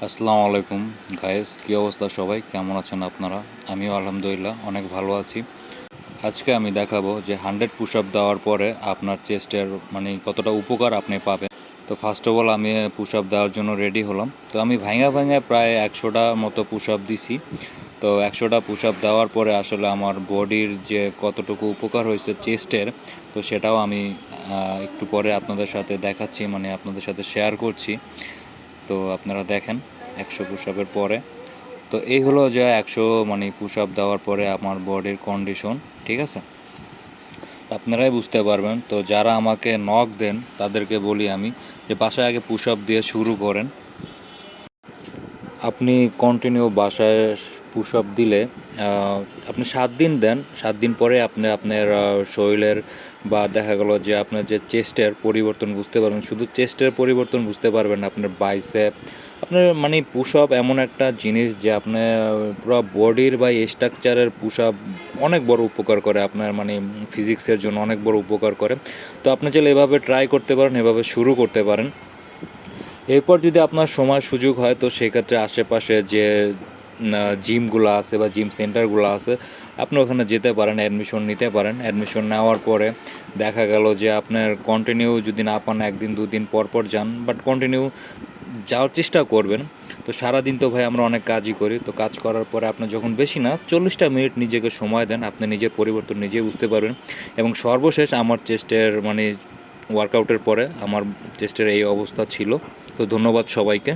আসসালামু আলাইকুম গাইস, কী অবস্থা সবাই? কেমন আছেন আপনারা? আমিও আলহামদুলিল্লাহ অনেক ভালো আছি। আজকে আমি দেখাবো যে 100 পুশ আপ দেওয়ার পরে আপনার চেস্টের কতটা উপকার আপনি পাবেন। তো ফার্স্ট অফ অল আমি পুশ আপ দেওয়ার জন্য রেডি হলাম। তো আমি ভাঙা প্রায় 100টা মতো পুশ আপ দিছি। তো 100টা পুশ আপ দেওয়ার পরে আসলে আমার বডির যে কতটুকু উপকার হয়েছে চেস্টের, তো সেটাও আমি একটু পরে আপনাদের সাথে দেখাচ্ছি, আপনাদের সাথে শেয়ার করছি। তো আপনারা দেখেন 100 পুশ আপের পরে। তো এই হলো যে 100 পুশ আপ দেওয়ার পরে আমার বডির কন্ডিশন, ঠিক আছে? আপনারাই বুঝতে পারবেন। তো যারা আমাকে নক দেন তাদেরকে বলি আমি যে বাসায় আগে পুশ আপ দিয়ে শুরু করেন। আপনি কন্টিনিউ বাসায় পুশ আপ দিলে আপনি 7 দিন দেন, 7 দিন পরে আপনি আপনার শরীরের বা দেখা গেল যে আপনার যে চেস্টের পরিবর্তন বুঝতে পারবেন। শুধু চেস্টের পরিবর্তন বুঝতে পারবেন না, আপনার বাইসেপ, আপনার পুশ আপ এমন একটা জিনিস যে আপনার পুরো বডির বা স্ট্রাকচারের পুশ আপ অনেক বড় উপকার করে, আপনার ফিজিক্সের জন্য অনেক বড় উপকার করে। তো আপনি চাইলে এভাবে ট্রাই করতে পারেন, এভাবে শুরু করতে পারেন। এরপর যদি আপনার সময় সুযোগ হয় তো সেক্ষেত্রে আশেপাশে যে জিমগুলো আছে বা জিম সেন্টারগুলো আছে, আপনি ওখানে যেতে পারেন, অ্যাডমিশন নিতে পারেন। অ্যাডমিশন নেওয়ার পরে দেখা গেল যে আপনার কন্টিনিউ যদি না পান, 1 দিন 2 দিন পর পর যান, বাট কন্টিনিউ যাওয়ার চেষ্টা করবেন। তো সারাদিন তো ভাই আমরা অনেক কাজই করি, তো কাজ করার পরে আপনি যখন বেশি না 40টা মিনিট নিজেকে সময় দেন, আপনি নিজের পরিবর্তন নিজে বুঝতে পারবেন। এবং সর্বশেষ আমার চেস্টের ওয়ার্কআউটের পরে আমার চেস্টের এই অবস্থা ছিল। তো ধন্যবাদ সবাইকে।